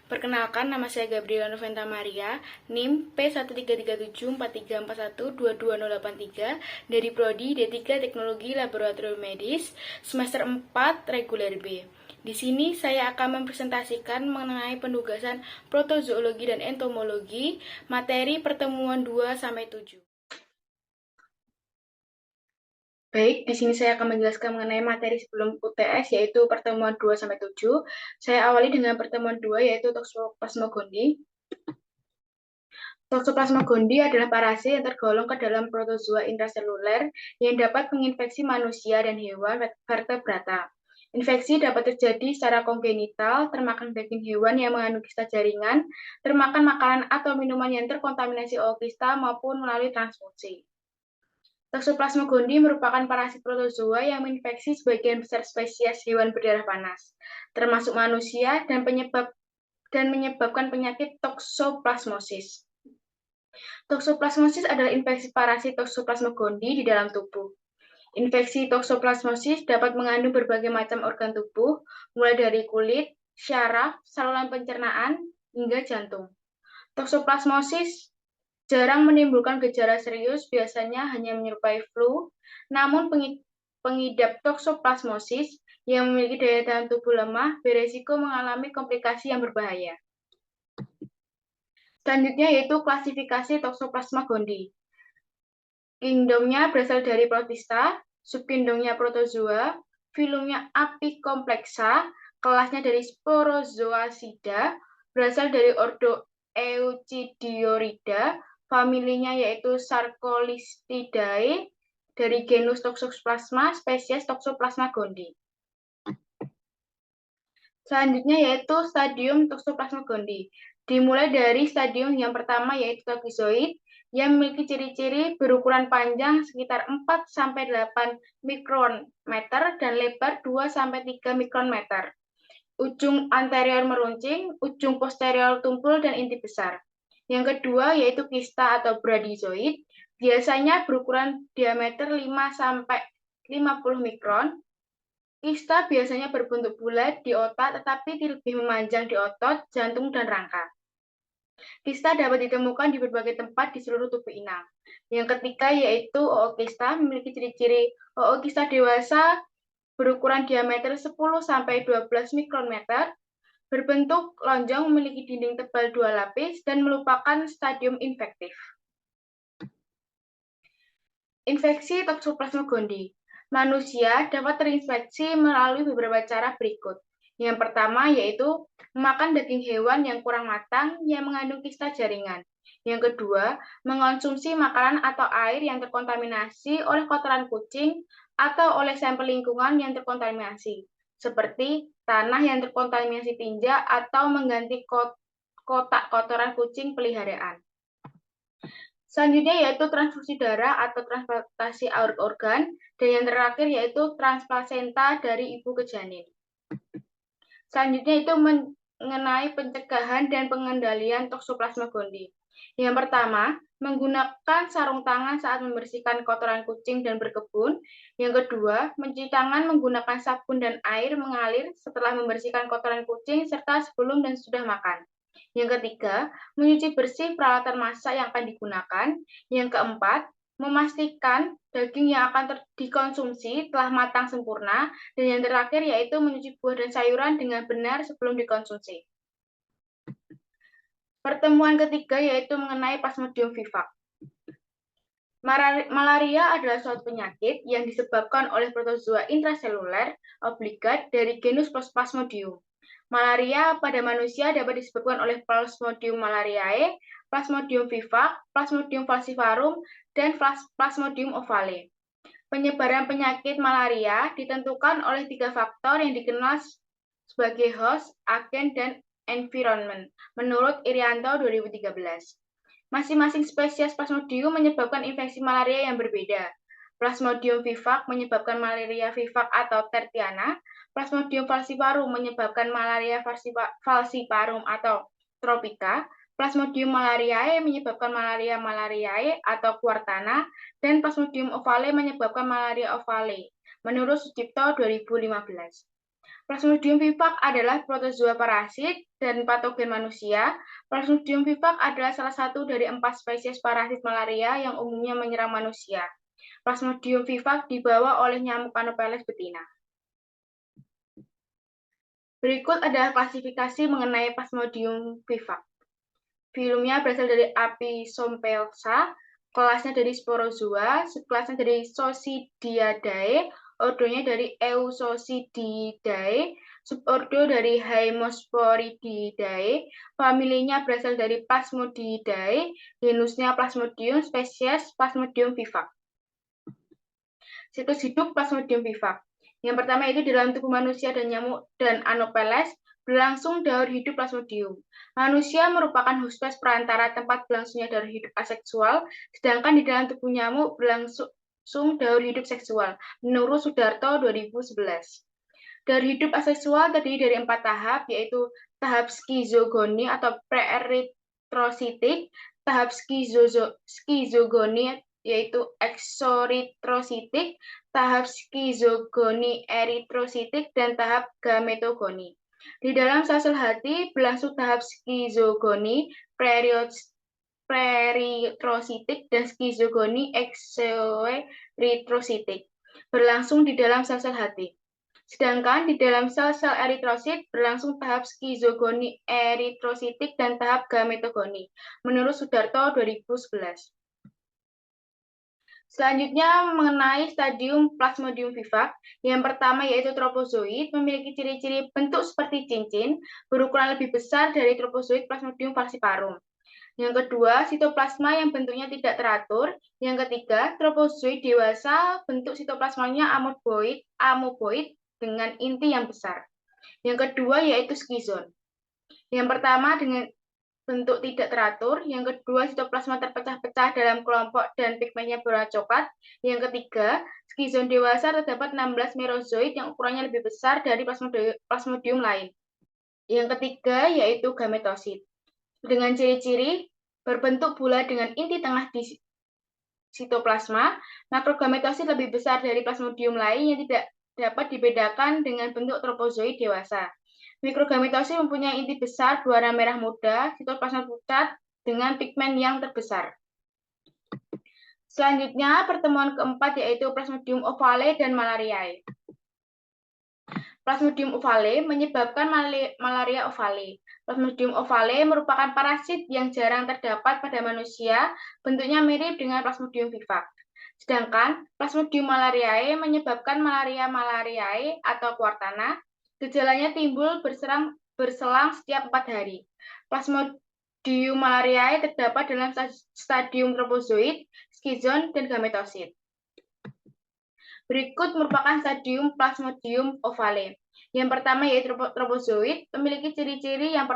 Perkenalkan, nama saya Gabriela Noventa Maria, NIM P1337434122083 dari Prodi D3 Teknologi Laboratorium Medis, semester 4 reguler B. Di sini saya akan mempresentasikan mengenai penugasan protozoologi dan entomologi, materi pertemuan 2-7. Baik, di sini saya akan menjelaskan mengenai materi sebelum UTS, yaitu pertemuan 2-7. Saya awali dengan pertemuan 2, yaitu Toxoplasma gondii. Toxoplasma gondii adalah parasit yang tergolong ke dalam protozoa intraseluler yang dapat menginfeksi manusia dan hewan vertebrata. Infeksi dapat terjadi secara kongenital, termakan daging hewan yang mengandung kista jaringan, termakan makanan atau minuman yang terkontaminasi ookista maupun melalui transfusi. Toxoplasma gondii merupakan parasit protozoa yang menginfeksi sebagian besar spesies hewan berdarah panas, termasuk manusia dan menyebabkan penyakit toxoplasmosis. Toxoplasmosis adalah infeksi parasit Toxoplasma gondii di dalam tubuh. Infeksi toxoplasmosis dapat mengandung berbagai macam organ tubuh, mulai dari kulit, syaraf, saluran pencernaan, hingga jantung. Toxoplasmosis jarang menimbulkan gejala serius, biasanya hanya menyerupai flu, namun pengidap toxoplasmosis yang memiliki daya tahan tubuh lemah beresiko mengalami komplikasi yang berbahaya. Selanjutnya yaitu klasifikasi Toxoplasma gondii. Kingdomnya berasal dari Protista, subkingdomnya Protozoa, filumnya Apicomplexa, kelasnya dari Sporozoacida, berasal dari ordo Eucidiorida, familinya yaitu Sarcolistidae, dari genus Toxoplasma, spesies Toxoplasma gondii. Selanjutnya yaitu stadium Toxoplasma gondii. Dimulai dari stadium yang pertama yaitu tokizoid, yang memiliki ciri-ciri berukuran panjang sekitar 4-8 mikrometer dan lebar 2-3 mikrometer. Ujung anterior meruncing, ujung posterior tumpul dan inti besar. Yang kedua yaitu kista atau bradyzoid, biasanya berukuran diameter 5-50 mikron. Kista biasanya berbentuk bulat di otak tetapi lebih memanjang di otot, jantung, dan rangka. Kista dapat ditemukan di berbagai tempat di seluruh tubuh inang. Yang ketiga yaitu ookista, memiliki ciri-ciri ookista dewasa berukuran diameter 10-12 mikrometer, berbentuk lonjong, memiliki dinding tebal 2 lapis, dan merupakan stadium infektif. Infeksi Toxoplasma gondii. Manusia dapat terinfeksi melalui beberapa cara berikut. Yang pertama yaitu memakan daging hewan yang kurang matang yang mengandung kista jaringan. Yang kedua, mengonsumsi makanan atau air yang terkontaminasi oleh kotoran kucing atau oleh sampel lingkungan yang terkontaminasi, seperti tanah yang terkontaminasi tinja atau mengganti kotak kotoran kucing peliharaan. Selanjutnya yaitu transfusi darah atau transplantasi organ, dan yang terakhir yaitu transplasenta dari ibu ke janin. Selanjutnya itu mengenai pencegahan dan pengendalian Toxoplasma gondii. Yang pertama, menggunakan sarung tangan saat membersihkan kotoran kucing dan berkebun. Yang kedua, mencuci tangan menggunakan sabun dan air mengalir setelah membersihkan kotoran kucing serta sebelum dan sudah makan. Yang ketiga, mencuci bersih peralatan masak yang akan digunakan. Yang keempat, memastikan daging yang akan dikonsumsi telah matang sempurna. Dan yang terakhir yaitu mencuci buah dan sayuran dengan benar sebelum dikonsumsi. Pertemuan ketiga yaitu mengenai Plasmodium vivax. Malaria adalah suatu penyakit yang disebabkan oleh protozoa intraseluler obligat dari genus Plasmodium. Malaria pada manusia dapat disebabkan oleh Plasmodium malariae, Plasmodium vivax, Plasmodium falciparum, dan Plasmodium ovale. Penyebaran penyakit malaria ditentukan oleh 3 faktor yang dikenal sebagai host, agen, dan environment, menurut Irianto 2013. Masing-masing spesies Plasmodium menyebabkan infeksi malaria yang berbeda. Plasmodium vivax menyebabkan malaria vivax atau tertiana, Plasmodium falciparum menyebabkan malaria falciparum atau tropika, Plasmodium malariae menyebabkan malaria malariae atau quartana, dan Plasmodium ovale menyebabkan malaria ovale, menurut Sucipto 2015. Plasmodium vivax adalah protozoa parasit dan patogen manusia. Plasmodium vivax adalah salah satu dari 4 spesies parasit malaria yang umumnya menyerang manusia. Plasmodium vivax dibawa oleh nyamuk Anopheles betina. Berikut adalah klasifikasi mengenai Plasmodium vivax. Filumnya berasal dari Apisomypelsa, kelasnya dari Sporozoa, subkelasnya dari Sosidiidae, ordonya dari Eusocididae, subordo dari Haemosporididae, familinya berasal dari Plasmodiidae, genusnya Plasmodium, spesies Plasmodium vivax. Siklus hidup Plasmodium vivax. Yang pertama itu di dalam tubuh manusia dan nyamuk dan Anopheles berlangsung daur hidup Plasmodium. Manusia merupakan hospes perantara tempat berlangsungnya daur hidup aseksual, sedangkan di dalam tubuh nyamuk berlangsung daur hidup seksual, menurut Sudarto 2011. Daur hidup aseksual terdiri dari 4 tahap, yaitu tahap skizogoni atau pre-eritrositik, tahap skizogoni yaitu exoritrositik, tahap skizogoni eritrositik, dan tahap gametogoni. Di dalam sel-sel hati berlangsung tahap skizogoni, peritrositik, dan skizogoni exoeritrositik berlangsung di dalam sel-sel hati. Sedangkan di dalam sel-sel eritrosit berlangsung tahap skizogoni eritrositik dan tahap gametogoni, menurut Sudarto 2011. Selanjutnya mengenai stadium Plasmodium vivax, yang pertama yaitu tropozoid, memiliki ciri-ciri bentuk seperti cincin, berukuran lebih besar dari tropozoid Plasmodium falciparum. Yang kedua, sitoplasma yang bentuknya tidak teratur. Yang ketiga, tropozoid dewasa, bentuk sitoplasmanya amoeboid dengan inti yang besar. Yang kedua yaitu skizon. Yang pertama dengan bentuk tidak teratur, yang kedua sitoplasma terpecah-pecah dalam kelompok dan pigmennya berwarna coklat, yang ketiga skizon dewasa terdapat 16 merozoid yang ukurannya lebih besar dari plasmodium lain. Yang ketiga yaitu gametosit dengan ciri-ciri berbentuk bulat dengan inti tengah di sitoplasma. Makrogametosit lebih besar dari plasmodium lain yang tidak dapat dibedakan dengan bentuk tropozoid dewasa. Mikrogametosit mempunyai inti besar berwarna merah muda, sitoplasma pucat dengan pigmen yang terbesar. Selanjutnya, pertemuan keempat yaitu Plasmodium ovale dan malariae. Plasmodium ovale menyebabkan malaria ovale. Plasmodium ovale merupakan parasit yang jarang terdapat pada manusia, bentuknya mirip dengan Plasmodium vivax. Sedangkan Plasmodium malariae menyebabkan malaria malariae atau Quartana. Gejalanya timbul berselang setiap 4 hari. Plasmodium malariae terdapat dalam stadium tropozoid, skizon, dan gametosit. Berikut merupakan stadium Plasmodium ovale. Yang pertama yaitu tropozoid, memiliki ciri-ciri yang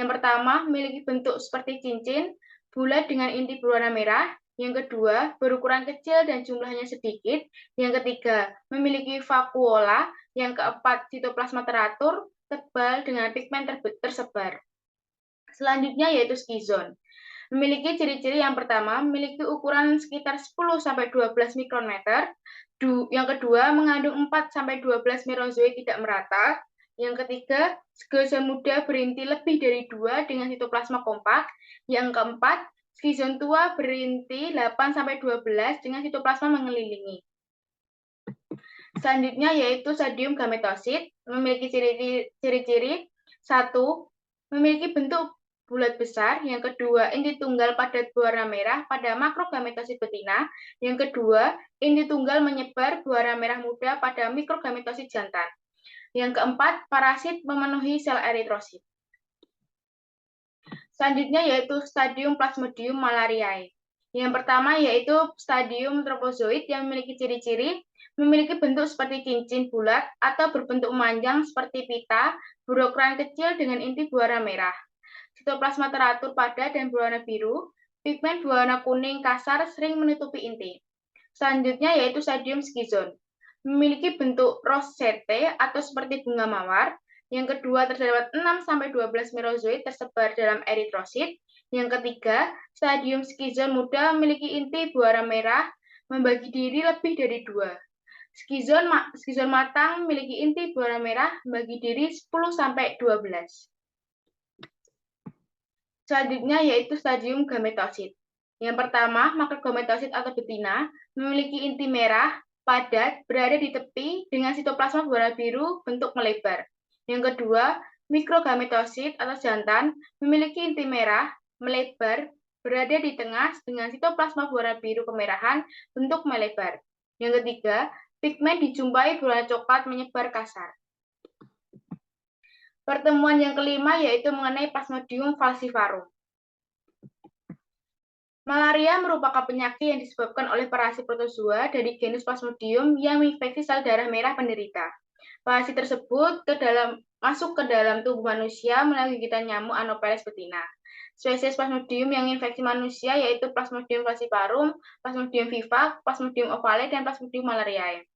pertama memiliki bentuk seperti cincin, bulat dengan inti berwarna merah. Yang kedua, berukuran kecil dan jumlahnya sedikit. Yang ketiga, memiliki vakuola. Yang keempat, sitoplasma teratur, tebal dengan pigmen tersebar. Selanjutnya yaitu skizon. Memiliki ciri-ciri yang pertama, memiliki ukuran sekitar 10-12 mikrometer. Yang kedua, mengandung 4-12 merozoid tidak merata. Yang ketiga, skizon muda berinti lebih dari 2 dengan sitoplasma kompak. Yang keempat, skizon tua berinti 8-12 dengan sitoplasma mengelilingi. Selanjutnya yaitu stadium gametosit, memiliki ciri-ciri 1. Memiliki bentuk bulat besar. Yang kedua, inti tunggal padat berwarna merah pada makrogametosit betina. Yang kedua, inti tunggal menyebar berwarna merah muda pada mikrogametosit jantan. Yang keempat, parasit memenuhi sel eritrosit. Selanjutnya yaitu stadium Plasmodium malariae. Yang pertama yaitu stadium tropozoid yang memiliki ciri-ciri memiliki bentuk seperti cincin bulat atau berbentuk memanjang seperti pita, berukuran kecil dengan inti berwarna merah. Sitoplasma teratur padat dan berwarna biru, pigmen berwarna kuning kasar sering menutupi inti. Selanjutnya yaitu stadium skizon. Memiliki bentuk rosette atau seperti bunga mawar. Yang kedua terdapat 6-12 merozoid tersebar dalam eritrosit. Yang ketiga, stadium skizon muda memiliki inti berwarna merah, membagi diri lebih dari 2. Skizon matang memiliki inti berwarna merah bagi diri 10-12. Selanjutnya yaitu stadium gametosit. Yang pertama, makrogametosit atau betina memiliki inti merah, padat, berada di tepi dengan sitoplasma berwarna biru bentuk melebar. Yang kedua, mikrogametosit atau jantan memiliki inti merah, melebar, berada di tengah dengan sitoplasma berwarna biru kemerahan bentuk melebar. Yang ketiga, pigmen dijumpai berwarna coklat menyebar kasar. Pertemuan yang kelima yaitu mengenai Plasmodium falciparum. Malaria merupakan penyakit yang disebabkan oleh parasit protozoa dari genus Plasmodium yang menginfeksi sel darah merah penderita. Parasit tersebut masuk ke dalam tubuh manusia melalui gigitan nyamuk Anopheles betina. Spesies Plasmodium yang menginfeksi manusia yaitu Plasmodium falciparum, Plasmodium vivax, Plasmodium ovale, dan Plasmodium malariae.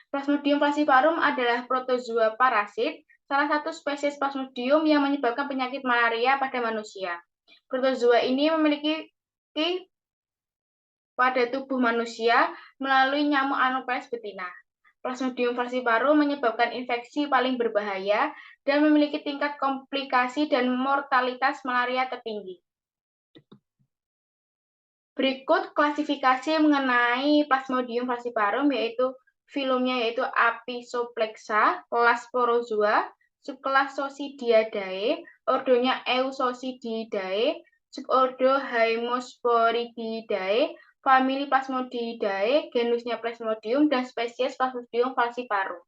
Plasmodium falciparum adalah protozoa parasit, salah satu spesies Plasmodium yang menyebabkan penyakit malaria pada manusia. Protozoa ini memiliki pada tubuh manusia melalui nyamuk Anopheles betina. Plasmodium falciparum menyebabkan infeksi paling berbahaya dan memiliki tingkat komplikasi dan mortalitas malaria tertinggi. Berikut klasifikasi mengenai Plasmodium falciparum yaitu filumnya yaitu Aphisoplexa, kelas Sporozoa, subkelas Sosidiidae, ordonya Eusocidiidae, subordo Haemosporidiidae, famili Plasmodiidae, genusnya Plasmodium, dan spesies Plasmodium falciparum.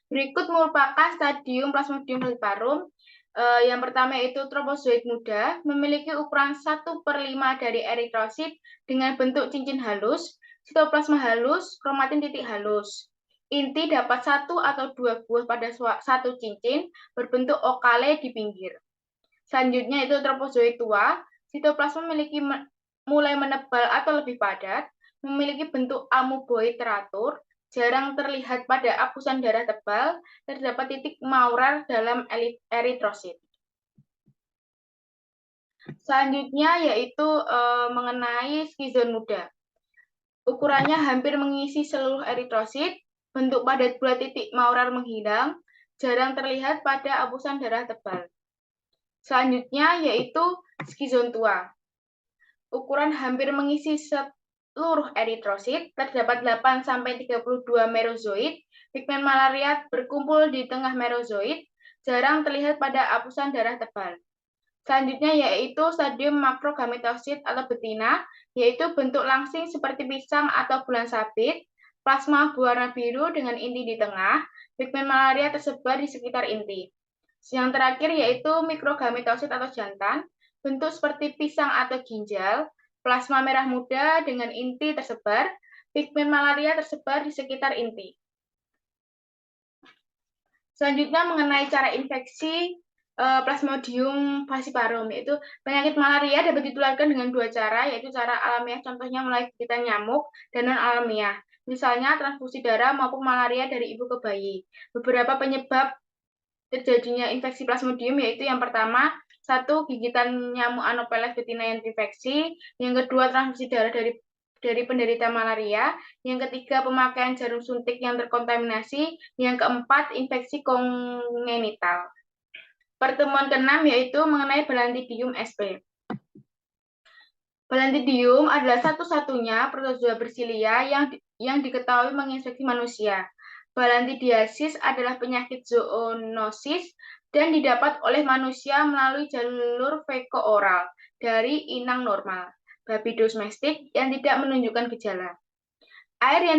Berikut merupakan stadium Plasmodium falciparum. Yang pertama yaitu tropozoid muda, memiliki ukuran 1/5 dari eritrosit dengan bentuk cincin halus, sitoplasma halus, kromatin titik halus. Inti dapat 1 atau 2 buah pada satu cincin, berbentuk okale di pinggir. Selanjutnya itu tropozoid tua, sitoplasma mulai menebal atau lebih padat, memiliki bentuk amoeboid teratur, jarang terlihat pada apusan darah tebal, terdapat titik maurer dalam eritrosit. Selanjutnya yaitu mengenai skizon muda. Ukurannya hampir mengisi seluruh eritrosit, bentuk padat bulat titik maurer menghilang, jarang terlihat pada apusan darah tebal. Selanjutnya yaitu skizon tua. Ukuran hampir mengisi seluruh eritrosit, terdapat 8-32 merozoid, pigmen malaria berkumpul di tengah merozoid, jarang terlihat pada apusan darah tebal. Selanjutnya yaitu stadium makrogametosit atau betina, yaitu bentuk langsing seperti pisang atau bulan sabit, plasma berwarna biru dengan inti di tengah, pigmen malaria tersebar di sekitar inti. Yang terakhir yaitu mikrogametosit atau jantan, bentuk seperti pisang atau ginjal, plasma merah muda dengan inti tersebar, pigmen malaria tersebar di sekitar inti. Selanjutnya mengenai cara infeksi Plasmodium falciparum, yaitu penyakit malaria dapat ditularkan dengan dua cara, yaitu cara alamiah contohnya melalui gigitan nyamuk dan non alamiah, misalnya transfusi darah maupun malaria dari ibu ke bayi. Beberapa penyebab terjadinya infeksi Plasmodium yaitu yang pertama, satu gigitan nyamuk Anopheles betina yang terinfeksi, yang kedua transfusi darah dari penderita malaria, yang ketiga pemakaian jarum suntik yang terkontaminasi, yang keempat infeksi kongenital. Pertemuan ke-6 yaitu mengenai Balantidium sp. Balantidium adalah satu-satunya protozoa bersilia yang diketahui menginfeksi manusia. Balantidiasis adalah penyakit zoonosis dan didapat oleh manusia melalui jalur feko-oral dari inang normal, babi domestik yang tidak menunjukkan gejala. Air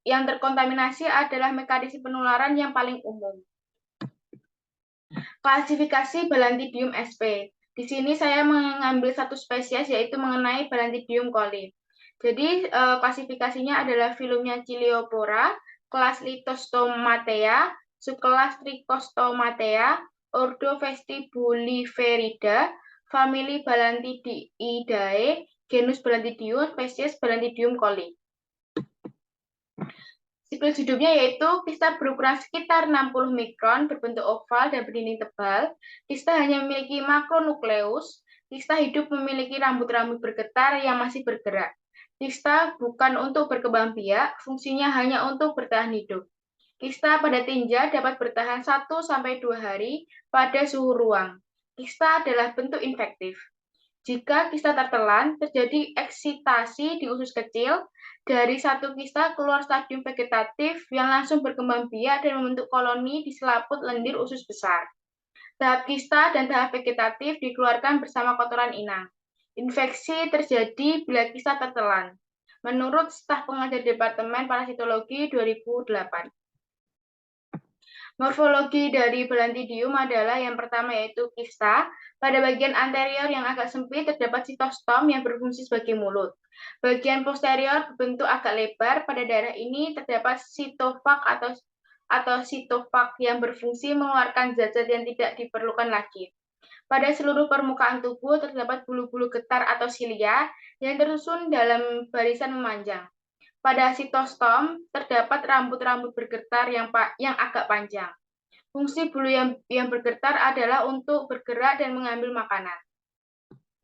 yang terkontaminasi adalah mekanisme penularan yang paling umum. Klasifikasi Balantidium sp. Di sini saya mengambil satu spesies yaitu mengenai Balantidium coli. Jadi klasifikasinya adalah filumnya Ciliopora, kelas Lithostomatea, subkelas Trichostomatea, ordo Vestibuliferida, famili Balantidiidae, genus Balantidium, spesies Balantidium coli. Siklus hidupnya yaitu kista berukuran sekitar 60 mikron, berbentuk oval dan berdinding tebal. Kista hanya memiliki makronukleus. Kista hidup memiliki rambut-rambut bergetar yang masih bergerak. Kista bukan untuk berkembang biak, fungsinya hanya untuk bertahan hidup. Kista pada tinja dapat bertahan 1-2 hari pada suhu ruang. Kista adalah bentuk infektif. Jika kista tertelan, terjadi eksitasi di usus kecil. Dari satu kista keluar stadium vegetatif yang langsung berkembang biak dan membentuk koloni di selaput lendir usus besar. Tahap kista dan tahap vegetatif dikeluarkan bersama kotoran inang. Infeksi terjadi bila kista tertelan. Menurut staf pengajar Departemen Parasitologi 2008. Morfologi dari Balantidium adalah yang pertama yaitu kista. Pada bagian anterior yang agak sempit terdapat sitostom yang berfungsi sebagai mulut. Bagian posterior berbentuk agak lebar. Pada daerah ini terdapat sitofag atau sitofag yang berfungsi mengeluarkan zat-zat yang tidak diperlukan lagi. Pada seluruh permukaan tubuh terdapat bulu-bulu getar atau silia yang tersusun dalam barisan memanjang. Pada sitostom terdapat rambut-rambut bergetar yang agak panjang. Fungsi bulu yang bergetar adalah untuk bergerak dan mengambil makanan.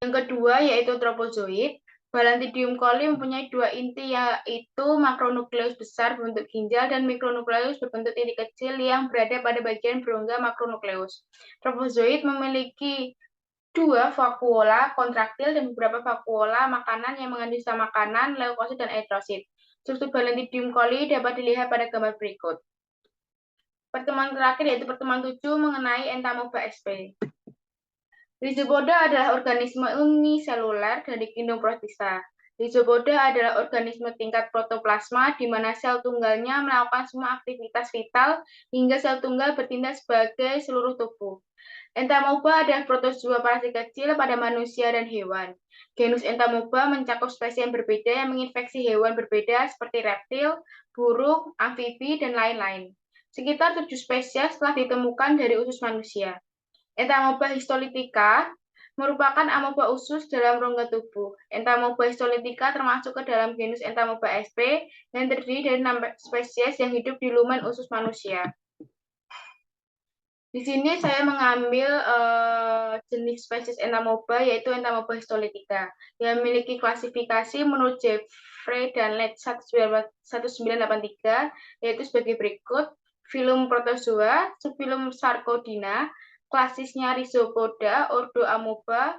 Yang kedua yaitu tropozoid. Balantidium coli mempunyai dua inti, yaitu makronukleus besar berbentuk ginjal dan mikronukleus berbentuk titik kecil yang berada pada bagian berongga makronukleus. Tropozoid memiliki dua vakuola kontraktil dan beberapa vakuola makanan yang mengandung sisa makanan, leukosit, dan eritrosit. Struktur Balantidium coli dapat dilihat pada gambar berikut. Pertemuan terakhir yaitu pertemuan 7 mengenai Entamoeba sp. Rhizopoda adalah organisme uniseluler dari kingdom Protista. Rhizopoda adalah organisme tingkat protoplasma di mana sel tunggalnya melakukan semua aktivitas vital hingga sel tunggal bertindak sebagai seluruh tubuh. Entamoeba adalah protozoa parasit kecil pada manusia dan hewan. Genus Entamoeba mencakup spesies yang berbeda yang menginfeksi hewan berbeda seperti reptil, burung, amfibi, dan lain-lain. Sekitar 7 spesies telah ditemukan dari usus manusia. Entamoeba histolytica merupakan amoeba usus dalam rongga tubuh. Entamoeba histolytica termasuk ke dalam genus Entamoeba sp yang terdiri dari 6 spesies yang hidup di lumen usus manusia. Di sini saya mengambil jenis spesies Entamoeba yaitu Entamoeba histolytica yang memiliki klasifikasi menurut Jeffrey dan Leach 1983 yaitu sebagai berikut. Filum Protozoa, subfilum Sarcodina, klasisnya Rhizopoda, ordo Amoeba,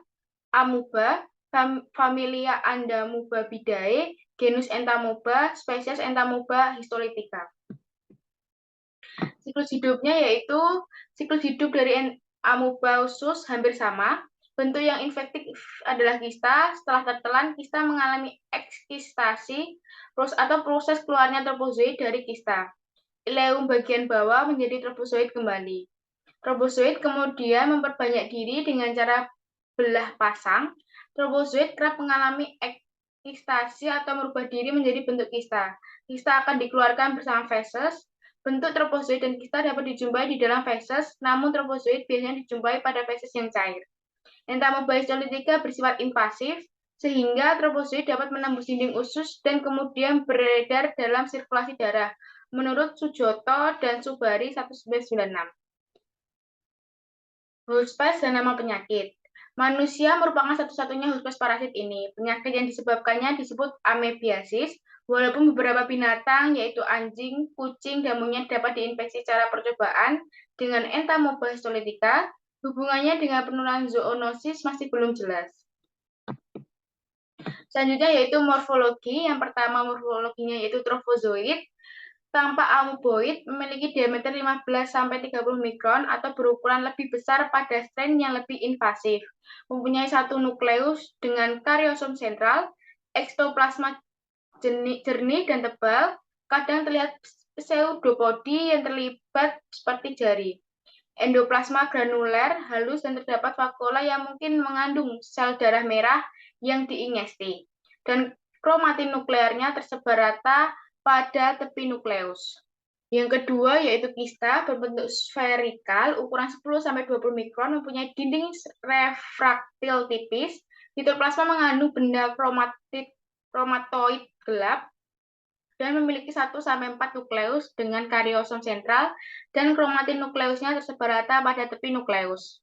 familia Andamoobabidae, genus Entamoeba, spesies Entamoeba histolytica. Siklus hidupnya yaitu siklus hidup dari amoeba usus hampir sama. Bentuk yang infektif adalah kista. Setelah tertelan, kista mengalami ekskistasi atau proses keluarnya tropozoid dari kista. Ileum bagian bawah menjadi tropozoid kembali. Tropozoid kemudian memperbanyak diri dengan cara belah pasang. Tropozoid kerap mengalami ekistasi atau merubah diri menjadi bentuk kista. Kista akan dikeluarkan bersama feses. Bentuk tropozoid dan kista dapat dijumpai di dalam feses, namun tropozoid biasanya dijumpai pada feses yang cair. Entamoeba histolytica bersifat invasif, sehingga tropozoid dapat menembus dinding usus dan kemudian beredar dalam sirkulasi darah, menurut Sujoto dan Subari 1996. Hospes dan nama penyakit. Manusia merupakan satu-satunya hospes parasit ini. Penyakit yang disebabkannya disebut amebiasis, walaupun beberapa binatang, yaitu anjing, kucing, dan monyet dapat diinfeksi secara percobaan dengan Entamoeba histolytica, hubungannya dengan penularan zoonosis masih belum jelas. Selanjutnya yaitu morfologi. Yang pertama morfologinya yaitu trofozoid. Tampak amoeboid memiliki diameter 15-30 mikron atau berukuran lebih besar pada strain yang lebih invasif. Mempunyai satu nukleus dengan karyosom sentral, ekstoplasma jernih dan tebal, kadang terlihat pseudopodi yang terlibat seperti jari. Endoplasma granuler, halus, dan terdapat vakuola yang mungkin mengandung sel darah merah yang diingesti. Dan kromatin nuklearnya tersebar rata pada tepi nukleus. Yang kedua yaitu kista berbentuk sferikal, ukuran 10-20 mikron, mempunyai dinding refraktil tipis. Sitoplasma mengandung benda kromatoid gelap dan memiliki 1-4 nukleus dengan karyosom sentral dan kromatin nukleusnya tersebar rata pada tepi nukleus.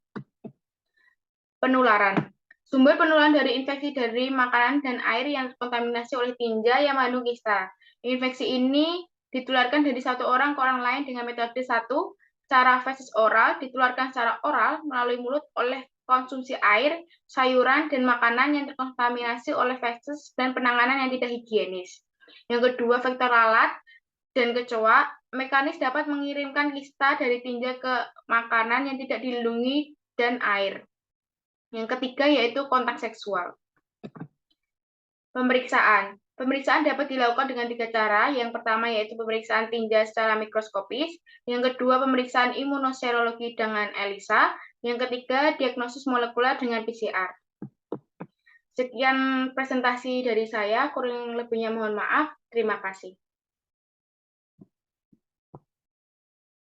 Penularan. Sumber penularan dari infeksi dari makanan dan air yang terkontaminasi oleh tinja yang mengandung kista. Infeksi ini ditularkan dari satu orang ke orang lain dengan metode satu, cara feses oral, ditularkan secara oral melalui mulut oleh konsumsi air, sayuran, dan makanan yang terkontaminasi oleh feses dan penanganan yang tidak higienis. Yang kedua, vektor lalat dan kecoa. Mekanis dapat mengirimkan kista dari tinja ke makanan yang tidak dilindungi dan air. Yang ketiga yaitu kontak seksual. Pemeriksaan. Pemeriksaan dapat dilakukan dengan 3 cara. Yang pertama yaitu pemeriksaan tinja secara mikroskopis. Yang kedua pemeriksaan imunoserologi dengan ELISA. Yang ketiga diagnosis molekuler dengan PCR. Sekian presentasi dari saya, kurang lebihnya mohon maaf. Terima kasih.